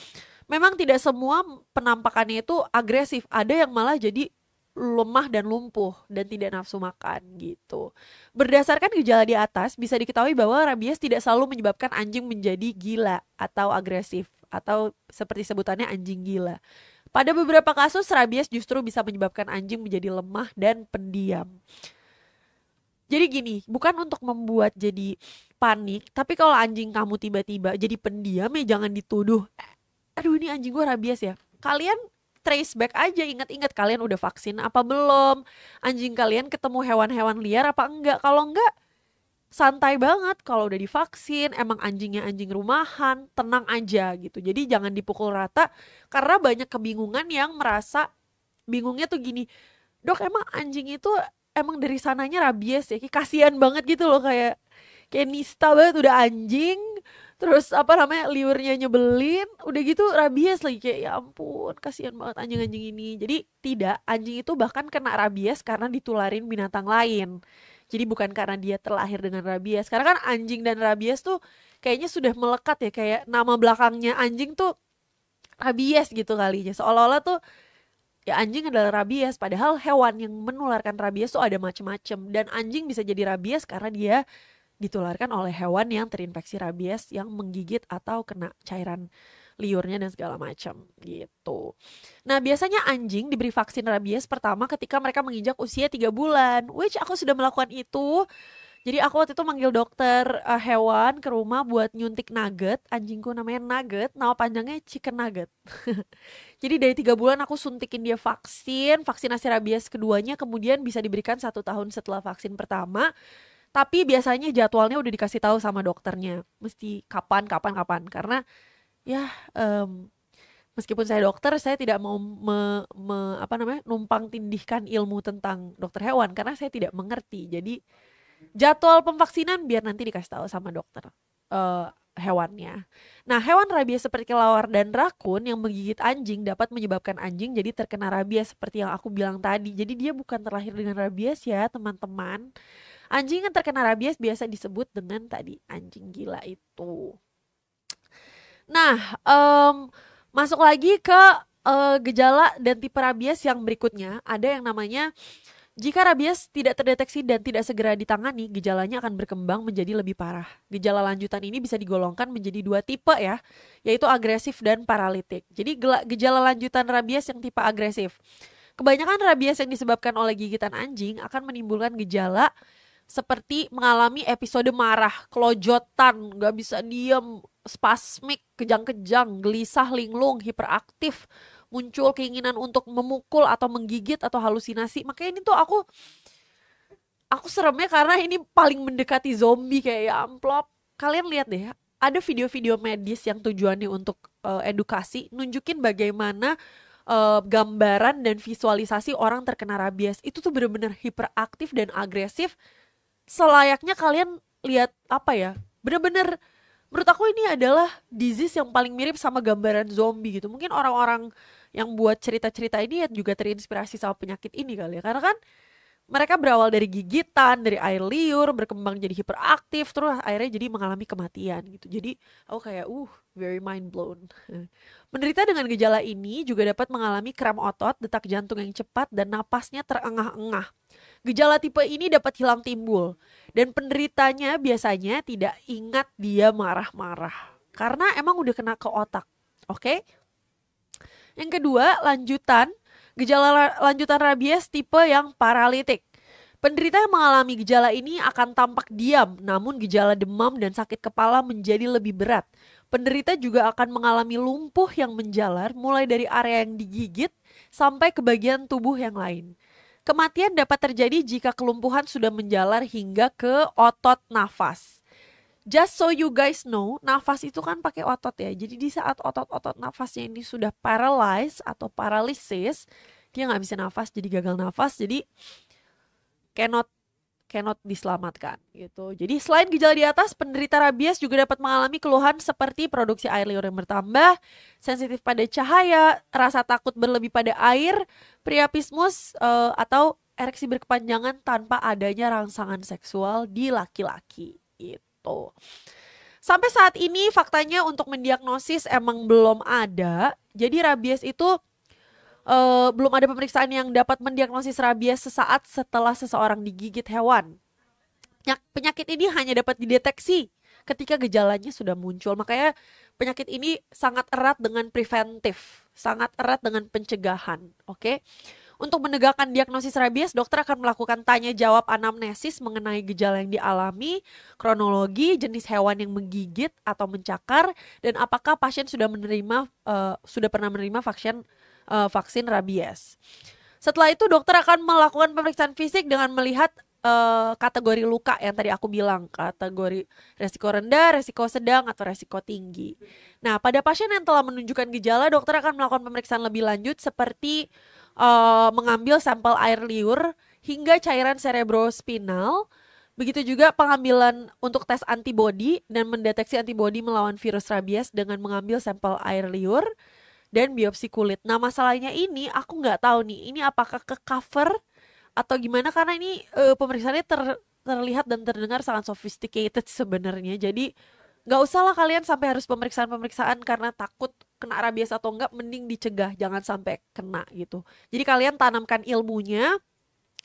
S1: memang tidak semua penampakannya itu agresif. Ada yang malah jadi lemah dan lumpuh dan tidak nafsu makan gitu. Berdasarkan gejala di atas, bisa diketahui bahwa rabies tidak selalu menyebabkan anjing menjadi gila atau agresif, atau seperti sebutannya anjing gila. Pada beberapa kasus, rabies justru bisa menyebabkan anjing menjadi lemah dan pendiam. Jadi gini, bukan untuk membuat jadi panik, tapi kalau anjing kamu tiba-tiba jadi pendiam, ya jangan dituduh, aduh ini anjing gue rabies ya. Kalian trace back aja, ingat-ingat kalian udah vaksin apa belum, anjing kalian ketemu hewan-hewan liar apa enggak. Kalau enggak, santai banget. Kalau udah divaksin, emang anjingnya anjing rumahan, tenang aja gitu. Jadi jangan dipukul rata, karena banyak kebingungan yang merasa bingungnya tuh gini, dok emang anjing itu emang dari sananya rabies ya, kayak kasihan banget gitu loh, kayak kayak nista banget, udah anjing, terus apa namanya, liurnya nyebelin, udah gitu rabies lagi, kayak ya ampun kasihan banget anjing-anjing ini. Jadi tidak, anjing itu bahkan kena rabies karena ditularin binatang lain. Jadi bukan karena dia terlahir dengan rabies. Karena kan anjing dan rabies tuh kayaknya sudah melekat ya, kayak nama belakangnya anjing tuh rabies gitu kali ya. Seolah-olah tuh ya anjing adalah rabies, padahal hewan yang menularkan rabies tuh ada macem-macem, dan anjing bisa jadi rabies karena dia ditularkan oleh hewan yang terinfeksi rabies yang menggigit atau kena cairan liurnya dan segala macam gitu. Nah, biasanya anjing diberi vaksin rabies pertama ketika mereka menginjak usia 3 bulan, which aku sudah melakukan itu. Jadi aku waktu itu manggil dokter hewan ke rumah buat nyuntik Nugget, anjingku namanya Nugget, nama panjangnya Chicken Nugget. Jadi dari 3 bulan aku suntikin dia vaksinasi rabies keduanya kemudian bisa diberikan 1 tahun setelah vaksin pertama. Tapi biasanya jadwalnya udah dikasih tahu sama dokternya, mesti kapan, karena ya meskipun saya dokter, saya tidak mau apa namanya, numpang tindihkan ilmu tentang dokter hewan karena saya tidak mengerti. Jadi jadwal pemvaksinan biar nanti dikasih tahu sama dokter hewannya. Nah, hewan rabies seperti kelawar dan rakun yang menggigit anjing dapat menyebabkan anjing jadi terkena rabies seperti yang aku bilang tadi. Jadi dia bukan terlahir dengan rabies ya, teman-teman. Anjing yang terkena rabies biasa disebut dengan tadi anjing gila itu. Nah, masuk lagi ke gejala dan tipe rabies yang berikutnya. Ada yang namanya, jika rabies tidak terdeteksi dan tidak segera ditangani, gejalanya akan berkembang menjadi lebih parah. Gejala lanjutan ini bisa digolongkan menjadi 2 tipe ya, yaitu agresif dan paralitik. Jadi gejala lanjutan rabies yang tipe agresif. Kebanyakan rabies yang disebabkan oleh gigitan anjing akan menimbulkan gejala seperti mengalami episode marah, kelojotan, gak bisa diem, spasmik, kejang-kejang, gelisah, linglung, hiperaktif, muncul keinginan untuk memukul atau menggigit atau halusinasi. Makanya ini tuh aku seremnya karena ini paling mendekati zombie, kayak ya amplop. Kalian lihat deh, ada video-video medis yang tujuannya untuk edukasi, nunjukin bagaimana gambaran dan visualisasi orang terkena rabies itu tuh benar-benar hiperaktif dan agresif. Selayaknya kalian lihat apa ya, benar-benar menurut aku ini adalah disease yang paling mirip sama gambaran zombie gitu. Mungkin orang-orang yang buat cerita-cerita ini ya juga terinspirasi sama penyakit ini kali ya. Karena kan mereka berawal dari gigitan, dari air liur, berkembang jadi hiperaktif, terus akhirnya jadi mengalami kematian gitu. Jadi aku kayak very mind blown. Penderita dengan gejala ini juga dapat mengalami kram otot, detak jantung yang cepat, dan napasnya terengah-engah. Gejala tipe ini dapat hilang timbul, dan penderitanya biasanya tidak ingat dia marah-marah karena emang udah kena ke otak. Oke? Yang kedua, gejala lanjutan rabies tipe yang paralitik. Penderita yang mengalami gejala ini akan tampak diam, namun gejala demam dan sakit kepala menjadi lebih berat. Penderita juga akan mengalami lumpuh yang menjalar mulai dari area yang digigit sampai ke bagian tubuh yang lain. Kematian dapat terjadi jika kelumpuhan sudah menjalar hingga ke otot nafas. Just so you guys know, nafas itu kan pakai otot ya. Jadi di saat otot-otot nafasnya ini sudah paralyzed atau paralysis, dia nggak bisa nafas, jadi gagal nafas, jadi cannot diselamatkan gitu. Jadi selain gejala di atas, penderita rabies juga dapat mengalami keluhan seperti produksi air liur yang bertambah, sensitif pada cahaya, rasa takut berlebih pada air, priapismus atau ereksi berkepanjangan tanpa adanya rangsangan seksual di laki-laki gitu. Sampai saat ini faktanya untuk mendiagnosis emang belum ada. Jadi rabies itu belum ada pemeriksaan yang dapat mendiagnosis rabies sesaat setelah seseorang digigit hewan. Penyakit ini hanya dapat dideteksi ketika gejalanya sudah muncul. Makanya penyakit ini sangat erat dengan preventif, sangat erat dengan pencegahan. Oke? Untuk menegakkan diagnosis rabies, dokter akan melakukan tanya jawab anamnesis mengenai gejala yang dialami, kronologi, jenis hewan yang menggigit atau mencakar, dan apakah pasien sudah pernah menerima vaksin rabies. Setelah itu dokter akan melakukan pemeriksaan fisik dengan melihat kategori luka yang tadi aku bilang, kategori resiko rendah, resiko sedang, atau resiko tinggi. Nah, pada pasien yang telah menunjukkan gejala, dokter akan melakukan pemeriksaan lebih lanjut seperti mengambil sampel air liur hingga cairan cerebrospinal. Begitu juga pengambilan untuk tes antibodi dan mendeteksi antibodi melawan virus rabies dengan mengambil sampel air liur dan biopsi kulit. Nah, masalahnya ini aku nggak tahu nih, ini apakah ke cover atau gimana, karena ini pemeriksaannya terlihat dan terdengar sangat sophisticated sebenarnya. Jadi nggak usah lah kalian sampai harus pemeriksaan karena takut kena rabies atau enggak, mending dicegah jangan sampai kena gitu. Jadi kalian tanamkan ilmunya,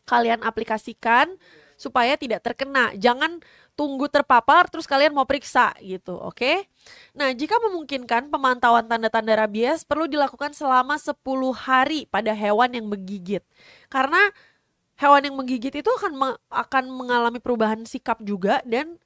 S1: kalian aplikasikan supaya tidak terkena. Jangan tunggu terpapar terus kalian mau periksa gitu, oke? Nah, jika memungkinkan, pemantauan tanda-tanda rabies perlu dilakukan selama 10 hari pada hewan yang menggigit. Karena hewan yang menggigit itu akan mengalami perubahan sikap juga dan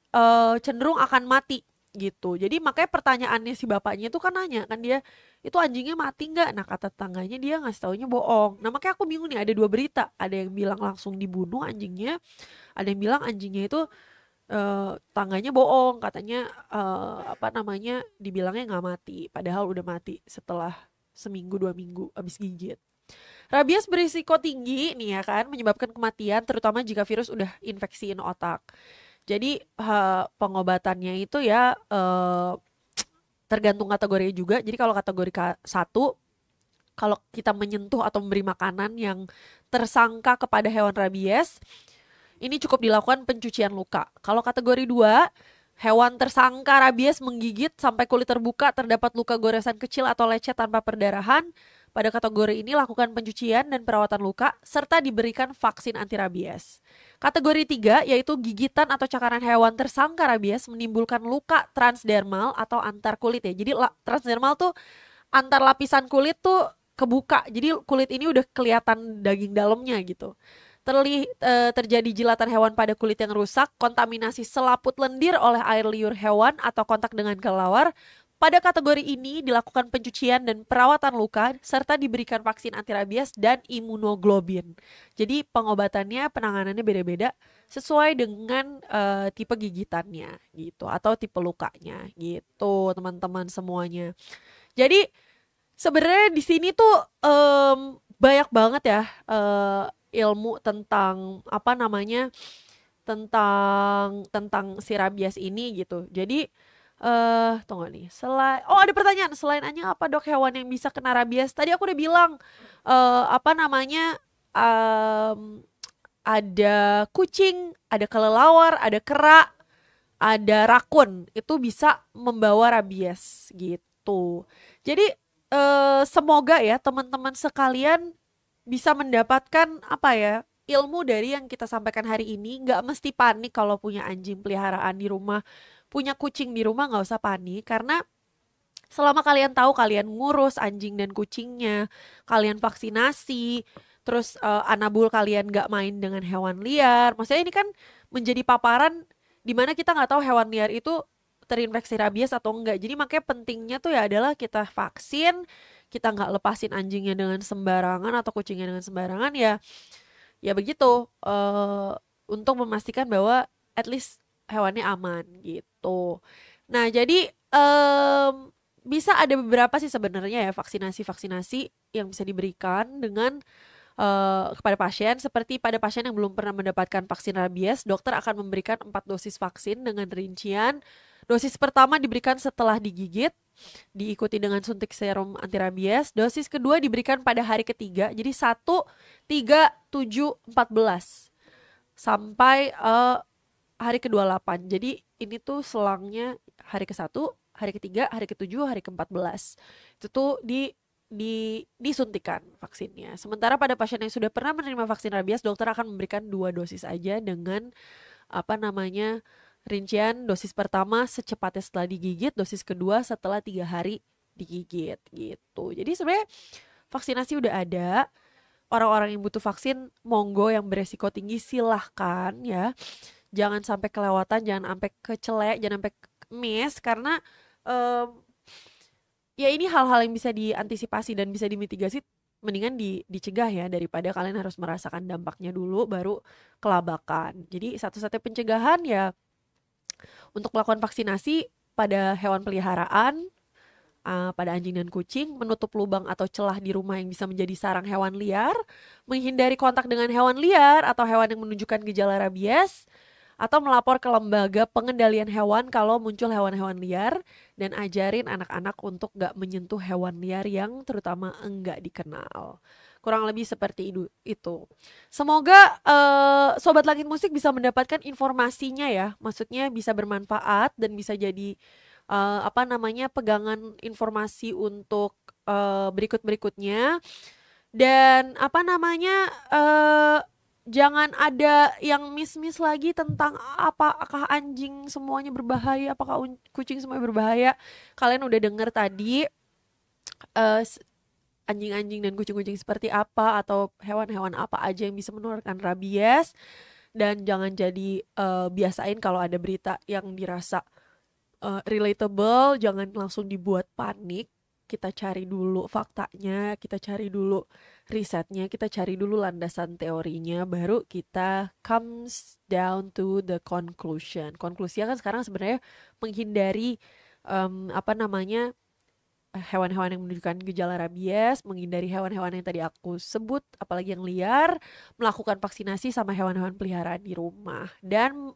S1: cenderung akan mati gitu. Jadi makanya pertanyaannya si bapaknya itu kan nanya kan dia, itu anjingnya mati nggak? Nah, kata tetangganya dia ngasih taunya bohong. Nah, makanya aku bingung nih, ada dua berita. Ada yang bilang langsung dibunuh anjingnya, ada yang bilang anjingnya itu tangganya bohong, katanya apa namanya, dibilangnya nggak mati, padahal udah mati setelah seminggu 2 minggu abis gigit. Rabies berisiko tinggi nih ya kan, menyebabkan kematian terutama jika virus udah infeksiin otak. Jadi pengobatannya itu ya tergantung kategori juga. Jadi kalau kategori 1, kalau kita menyentuh atau memberi makanan yang tersangka kepada hewan rabies, ini cukup dilakukan pencucian luka. Kalau kategori 2, hewan tersangka rabies menggigit sampai kulit terbuka, terdapat luka goresan kecil atau lecet tanpa perdarahan. Pada kategori ini lakukan pencucian dan perawatan luka serta diberikan vaksin anti rabies. Kategori 3 yaitu gigitan atau cakaran hewan tersangka rabies menimbulkan luka transdermal atau antar kulit ya. Jadi transdermal tuh antar lapisan kulit tuh kebuka. Jadi kulit ini udah kelihatan daging dalamnya gitu. Terjadi jilatan hewan pada kulit yang rusak, kontaminasi selaput lendir oleh air liur hewan atau kontak dengan kelelawar. Pada kategori ini dilakukan pencucian dan perawatan luka serta diberikan vaksin anti rabies dan imunoglobin. Jadi pengobatannya, penanganannya beda-beda sesuai dengan tipe gigitannya gitu atau tipe lukanya gitu, teman-teman semuanya. Jadi sebenarnya di sini tuh banyak banget ya ilmu tentang apa namanya, tentang si rabies ini gitu. Jadi tunggu nih. Ada pertanyaan, selain anjing apa dok hewan yang bisa kena rabies? Tadi aku udah bilang apa namanya, ada kucing, ada kelelawar, ada kera, ada rakun. Itu bisa membawa rabies gitu. Jadi semoga ya teman-teman sekalian bisa mendapatkan apa ya, ilmu dari yang kita sampaikan hari ini. Nggak mesti panik kalau punya anjing peliharaan di rumah, punya kucing di rumah, nggak usah panik, karena selama kalian tahu kalian ngurus anjing dan kucingnya, kalian vaksinasi, terus anabul kalian nggak main dengan hewan liar. Maksudnya ini kan menjadi paparan dimana kita nggak tahu hewan liar itu terinfeksi rabies atau enggak. Jadi makanya pentingnya tuh ya adalah kita vaksin, kita nggak lepasin anjingnya dengan sembarangan atau kucingnya dengan sembarangan ya. Ya begitu, untuk memastikan bahwa at least hewannya aman gitu. Nah, jadi bisa ada beberapa sih sebenarnya ya vaksinasi yang bisa diberikan dengan kepada pasien. Seperti pada pasien yang belum pernah mendapatkan vaksin rabies, dokter akan memberikan 4 dosis vaksin dengan rincian. Dosis pertama diberikan setelah digigit, diikuti dengan suntik serum anti rabies. Dosis kedua diberikan pada hari ketiga, jadi 1, 3, 7, 14 sampai hari ke-28. Jadi ini tuh selangnya hari ke-1, hari ke-3, hari ke-7, hari ke-14. Itu tuh disuntikan vaksinnya. Sementara pada pasien yang sudah pernah menerima vaksin rabies, dokter akan memberikan 2 dosis aja dengan apa namanya, rincian dosis pertama secepatnya setelah digigit, dosis kedua setelah 3 hari digigit gitu. Jadi sebenarnya vaksinasi udah ada. Orang-orang yang butuh vaksin monggo, yang beresiko tinggi silahkan ya. Jangan sampai kelewatan, jangan sampai kecelek, jangan sampai miss, karena ya ini hal-hal yang bisa diantisipasi dan bisa dimitigasi, mendingan dicegah ya, daripada kalian harus merasakan dampaknya dulu baru kelabakan. Jadi satu-satunya pencegahan ya untuk melakukan vaksinasi pada hewan peliharaan pada anjing dan kucing, menutup lubang atau celah di rumah yang bisa menjadi sarang hewan liar, menghindari kontak dengan hewan liar atau hewan yang menunjukkan gejala rabies, atau melapor ke lembaga pengendalian hewan kalau muncul hewan-hewan liar, dan ajarin anak-anak untuk gak menyentuh hewan liar yang terutama enggak dikenal. Kurang lebih seperti itu. Semoga Sobat Langit Musik bisa mendapatkan informasinya ya. Maksudnya bisa bermanfaat dan bisa jadi pegangan informasi untuk berikut-berikutnya. Dan jangan ada yang miss-miss lagi tentang apakah anjing semuanya berbahaya, apakah kucing semuanya berbahaya. Kalian udah denger tadi eh, anjing-anjing dan kucing-kucing seperti apa atau hewan-hewan apa aja yang bisa menularkan rabies. Dan jangan jadi biasain kalau ada berita yang dirasa relatable, jangan langsung dibuat panik. Kita cari dulu faktanya, kita cari dulu risetnya, kita cari dulu landasan teorinya, baru kita comes down to the conclusion. Konklusinya kan sekarang sebenarnya menghindari hewan-hewan yang menunjukkan gejala rabies, menghindari hewan-hewan yang tadi aku sebut, apalagi yang liar, melakukan vaksinasi sama hewan-hewan peliharaan di rumah. Dan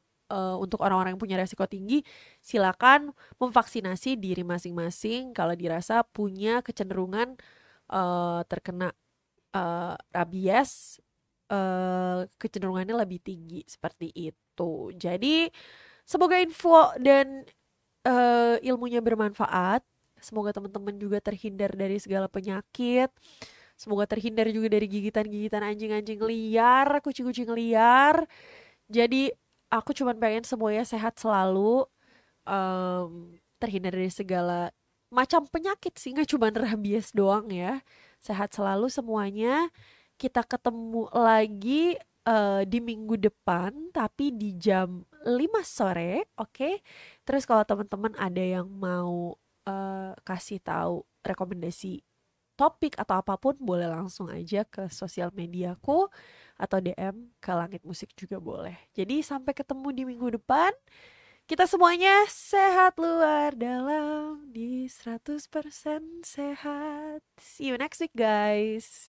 S1: untuk orang-orang yang punya resiko tinggi, silakan memvaksinasi diri masing-masing kalau dirasa punya kecenderungan terkena rabies, kecenderungannya lebih tinggi seperti itu. Jadi semoga info dan ilmunya bermanfaat. Semoga teman-teman juga terhindar dari segala penyakit. Semoga terhindar juga dari gigitan-gigitan anjing-anjing liar, kucing-kucing liar. Jadi aku cuma pengen semuanya sehat selalu, terhindar dari segala macam penyakit sih, nggak cuma rabies doang ya. Sehat selalu semuanya. Kita ketemu lagi di minggu depan, tapi di jam 5 sore, oke? Terus kalau teman-teman ada yang mau kasih tahu rekomendasi topik atau apapun, boleh langsung aja ke sosial mediaku atau DM ke Langit Musik juga boleh. Jadi sampai ketemu di minggu depan. Kita semuanya sehat luar dalam di 100% sehat. See you next week guys.